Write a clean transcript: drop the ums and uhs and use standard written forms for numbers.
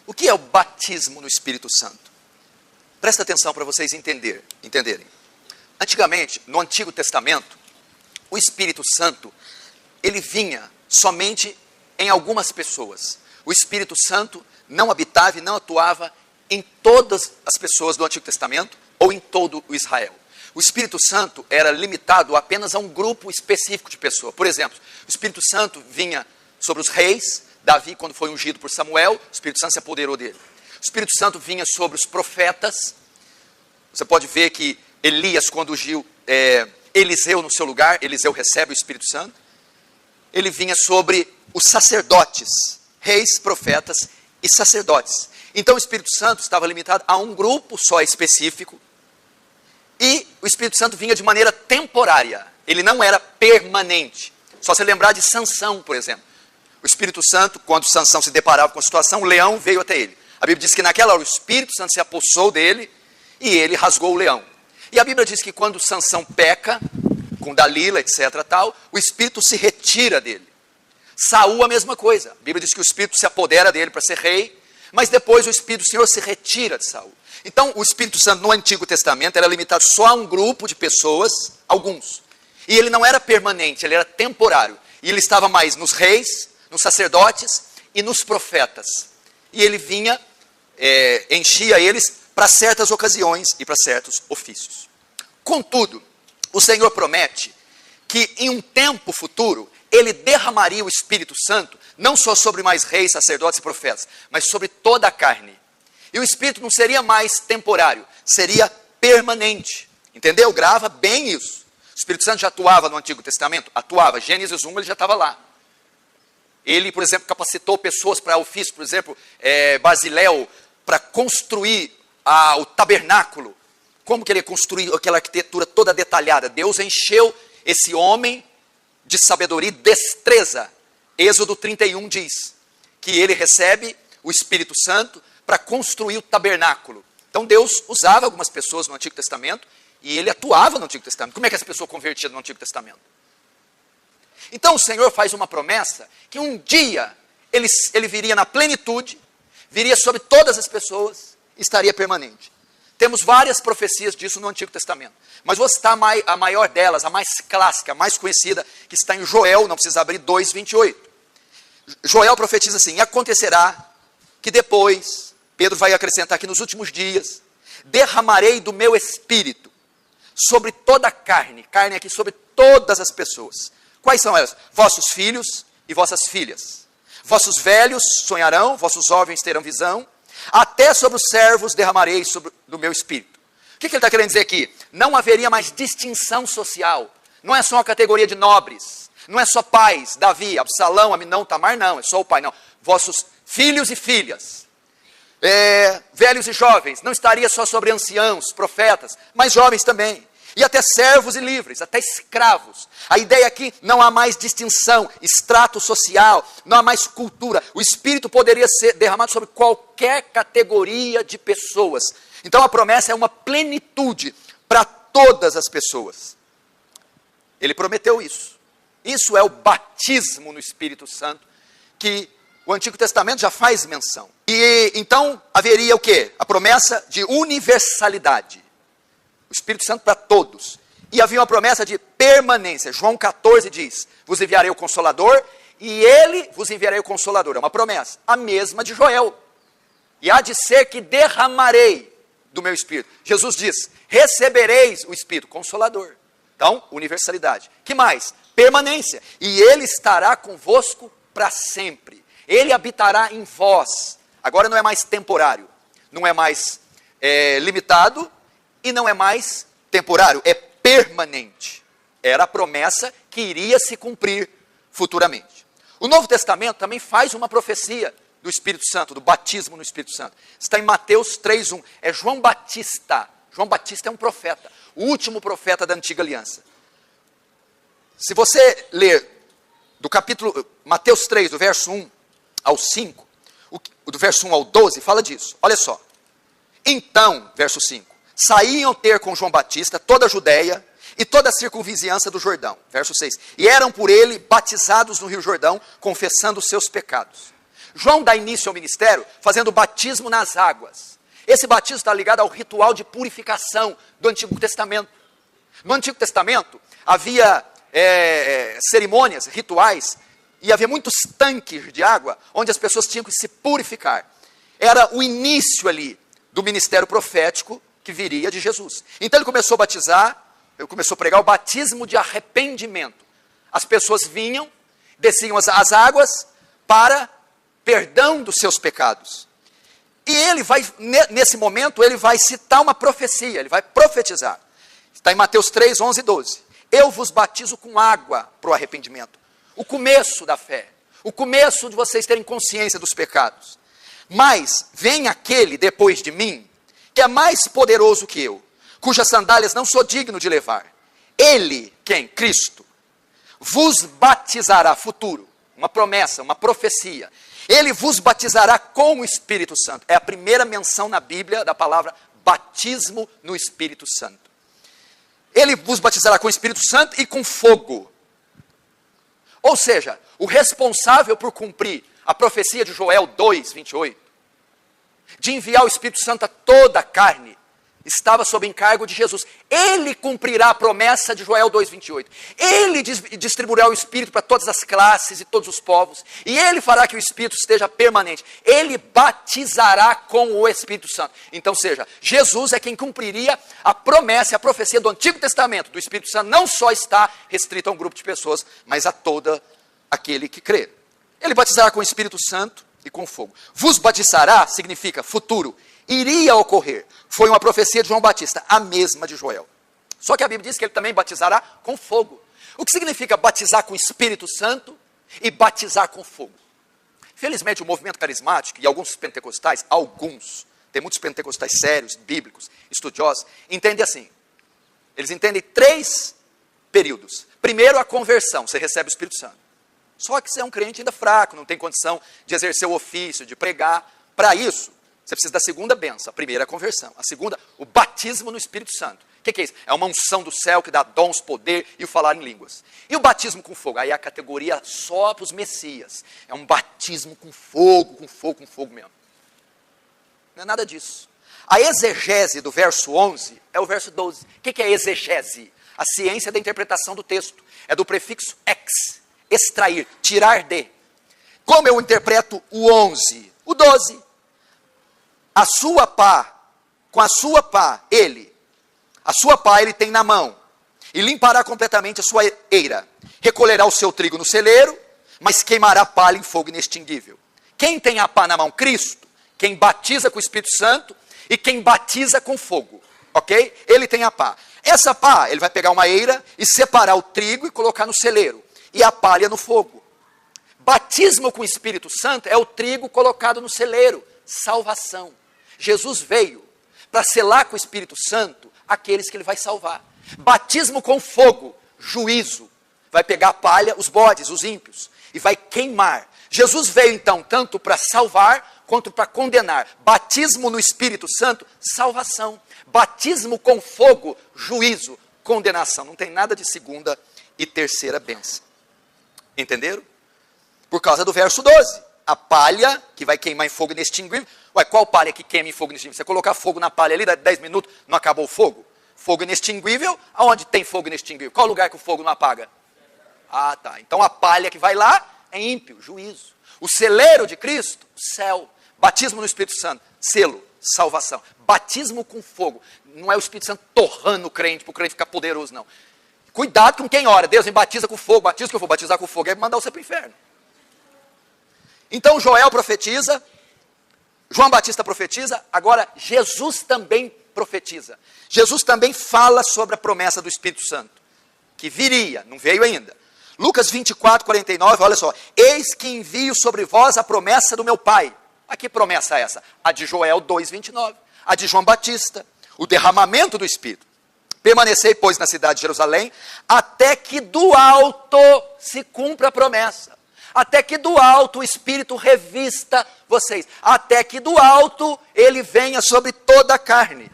O que é o batismo no Espírito Santo? Presta atenção para vocês entenderem. Antigamente, no Antigo Testamento, o Espírito Santo, ele vinha somente em algumas pessoas. O Espírito Santo não habitava e não atuava em todas as pessoas do Antigo Testamento ou em todo o Israel. O Espírito Santo era limitado apenas a um grupo específico de pessoas. Por exemplo, o Espírito Santo vinha sobre os reis. Davi, quando foi ungido por Samuel, o Espírito Santo se apoderou dele. O Espírito Santo vinha sobre os profetas. Você pode ver que Elias, quando ungiu Eliseu no seu lugar, Eliseu recebe o Espírito Santo. Ele vinha sobre os sacerdotes, reis, profetas e sacerdotes. Então o Espírito Santo estava limitado a um grupo só específico. E o Espírito Santo vinha de maneira temporária. Ele não era permanente. Só se lembrar de Sansão, por exemplo. O Espírito Santo, quando Sansão se deparava com a situação, o leão veio até ele. A Bíblia diz que naquela hora o Espírito Santo se apossou dele e ele rasgou o leão. E a Bíblia diz que quando Sansão peca, com Dalila, etc. tal, o Espírito se retira dele. Saul a mesma coisa. A Bíblia diz que o Espírito se apodera dele para ser rei, mas depois o Espírito do Senhor se retira de Saul. Então o Espírito Santo no Antigo Testamento era limitado só a um grupo de pessoas, alguns. E ele não era permanente, ele era temporário. E ele estava mais nos reis, nos sacerdotes e nos profetas. E ele vinha, enchia eles para certas ocasiões e para certos ofícios. Contudo, o Senhor promete que em um tempo futuro, ele derramaria o Espírito Santo, não só sobre mais reis, sacerdotes e profetas, mas sobre toda a carne. E o Espírito não seria mais temporário, seria permanente. Entendeu? Grava bem isso. O Espírito Santo já atuava no Antigo Testamento? Atuava. Gênesis 1 ele já estava lá. Ele, por exemplo, capacitou pessoas para ofício, por exemplo, Basileu, para construir o tabernáculo. Como que ele construiu aquela arquitetura toda detalhada? Deus encheu esse homem de sabedoria e destreza. Êxodo 31 diz que ele recebe o Espírito Santo para construir o tabernáculo. Então Deus usava algumas pessoas no Antigo Testamento e ele atuava no Antigo Testamento. Como é que essa pessoa convertia no Antigo Testamento? Então o Senhor faz uma promessa que um dia ele viria na plenitude, viria sobre todas as pessoas e estaria permanente. Temos várias profecias disso no Antigo Testamento. Mas vou citar a maior delas, a mais clássica, a mais conhecida, que está em Joel, não precisa abrir, 2:28. Joel profetiza assim: acontecerá que depois, Pedro vai acrescentar aqui nos últimos dias, derramarei do meu espírito sobre toda a carne aqui sobre todas as pessoas. Quais são elas? Vossos filhos e vossas filhas. Vossos velhos sonharão, vossos jovens terão visão. Até sobre os servos derramarei do meu espírito. O que ele está querendo dizer aqui? Não haveria mais distinção social. Não é só uma categoria de nobres. Não é só pais, Davi, Absalão, Aminão, Tamar, não. É só o pai, não. Vossos filhos e filhas. Velhos e jovens. Não estaria só sobre anciãos, profetas, mas jovens também. E até servos e livres, até escravos. A ideia aqui, não há mais distinção, extrato social, não há mais cultura. O Espírito poderia ser derramado sobre qualquer categoria de pessoas. Então a promessa é uma plenitude para todas as pessoas. Ele prometeu isso. Isso é o batismo no Espírito Santo, que o Antigo Testamento já faz menção. E então haveria o quê? A promessa de universalidade. O Espírito Santo para todos. E havia uma promessa de permanência. João 14 diz: vos enviarei o Consolador, e ele vos enviarei o Consolador. É uma promessa, a mesma de Joel. E há de ser que derramarei do meu Espírito. Jesus diz: recebereis o Espírito Consolador. Então, universalidade. Que mais? Permanência. E ele estará convosco para sempre. Ele habitará em vós. Agora não é mais temporário. Não é mais limitado. E não é mais temporário, é permanente. Era a promessa que iria se cumprir futuramente. O Novo Testamento também faz uma profecia do Espírito Santo, do batismo no Espírito Santo. Está em Mateus 3:1. É João Batista. João Batista é um profeta, o último profeta da Antiga Aliança. Se você ler do capítulo Mateus 3, do verso 1 ao 5, do verso 1 ao 12, fala disso. Olha só. Então, verso 5. Saíam ter com João Batista toda a Judéia e toda a circunvizinhança do Jordão. Verso 6. E eram por ele batizados no Rio Jordão, confessando os seus pecados. João dá início ao ministério fazendo o batismo nas águas. Esse batismo está ligado ao ritual de purificação do Antigo Testamento. No Antigo Testamento havia cerimônias, rituais, e havia muitos tanques de água onde as pessoas tinham que se purificar. Era o início ali do ministério profético que viria de Jesus. Então ele começou a batizar, ele começou a pregar o batismo de arrependimento. As pessoas vinham, desciam as águas para perdão dos seus pecados. E ele vai, nesse momento, ele vai citar uma profecia, ele vai profetizar. Está em Mateus 3, 11 e 12. Eu vos batizo com água para o arrependimento. O começo da fé. O começo de vocês terem consciência dos pecados. Mas vem aquele depois de mim, que é mais poderoso que eu, cujas sandálias não sou digno de levar. Ele, quem? Cristo, vos batizará, futuro, uma promessa, uma profecia. Ele vos batizará com o Espírito Santo. É a primeira menção na Bíblia da palavra batismo no Espírito Santo. Ele vos batizará com o Espírito Santo e com fogo. Ou seja, o responsável por cumprir a profecia de Joel 2, 28, de enviar o Espírito Santo a toda a carne, estava sob encargo de Jesus. Ele cumprirá a promessa de Joel 2, 28. Ele distribuirá o Espírito para todas as classes e todos os povos. E ele fará que o Espírito esteja permanente. Ele batizará com o Espírito Santo. Então, seja, Jesus é quem cumpriria a promessa e a profecia do Antigo Testamento. Do Espírito Santo não só está restrito a um grupo de pessoas, mas a todo aquele que crê. Ele batizará com o Espírito Santo e com fogo. Vos batizará significa futuro. Iria ocorrer. Foi uma profecia de João Batista, a mesma de Joel. Só que a Bíblia diz que ele também batizará com fogo. O que significa batizar com o Espírito Santo e batizar com fogo? Felizmente o movimento carismático e alguns pentecostais, tem muitos pentecostais sérios, bíblicos, estudiosos, entendem assim. Eles entendem 3 períodos. Primeiro, a conversão, você recebe o Espírito Santo. Só que você é um crente ainda fraco, não tem condição de exercer o ofício, de pregar. Para isso, você precisa da segunda bênção. A primeira é a conversão. A segunda, o batismo no Espírito Santo. O que é isso? É uma unção do céu que dá dons, poder e o falar em línguas. E o batismo com fogo? Aí é a categoria só para os messias. É um batismo com fogo mesmo. Não é nada disso. A exegese do verso 11 é o verso 12. O que é exegese? A ciência da interpretação do texto. É do prefixo ex, extrair, tirar de. Como eu interpreto o 11? O 12. A sua pá ele tem na mão, e limpará completamente a sua eira. Recolherá o seu trigo no celeiro, mas queimará a palha em fogo inextinguível. Quem tem a pá na mão? Cristo. Quem batiza com o Espírito Santo e quem batiza com fogo. Ok? Ele tem a pá. Essa pá, ele vai pegar uma eira e separar o trigo e colocar no celeiro. E a palha no fogo. Batismo com o Espírito Santo é o trigo colocado no celeiro. Salvação. Jesus veio para selar com o Espírito Santo aqueles que ele vai salvar. Batismo com fogo, juízo. Vai pegar a palha, os bodes, os ímpios, e vai queimar. Jesus veio então tanto para salvar quanto para condenar. Batismo no Espírito Santo, salvação. Batismo com fogo, juízo, condenação. Não tem nada de segunda e terceira bênção. Entenderam? Por causa do verso 12. A palha que vai queimar em fogo inextinguível. Ué, qual palha que queima em fogo inextinguível? Você colocar fogo na palha ali, dá 10 minutos, não acabou o fogo? Fogo inextinguível, aonde tem fogo inextinguível? Qual lugar que o fogo não apaga? Ah, tá. Então a palha que vai lá é ímpio, juízo. O celeiro de Cristo, céu. Batismo no Espírito Santo, selo, salvação. Batismo com fogo. Não é o Espírito Santo torrando o crente, para o crente ficar poderoso, não. Cuidado com quem ora. Deus me batiza com fogo, batiza com fogo. Batizar com fogo é mandar você para o inferno. Então Joel profetiza, João Batista profetiza, agora Jesus também profetiza. Jesus também fala sobre a promessa do Espírito Santo, que viria, não veio ainda. Lucas 24, 49, olha só. Eis que envio sobre vós a promessa do meu Pai. A que promessa é essa? A de Joel 2, 29. A de João Batista, o derramamento do Espírito. Permanecei, pois, na cidade de Jerusalém, até que do alto se cumpra a promessa. Até que do alto o Espírito revista vocês. Até que do alto ele venha sobre toda a carne.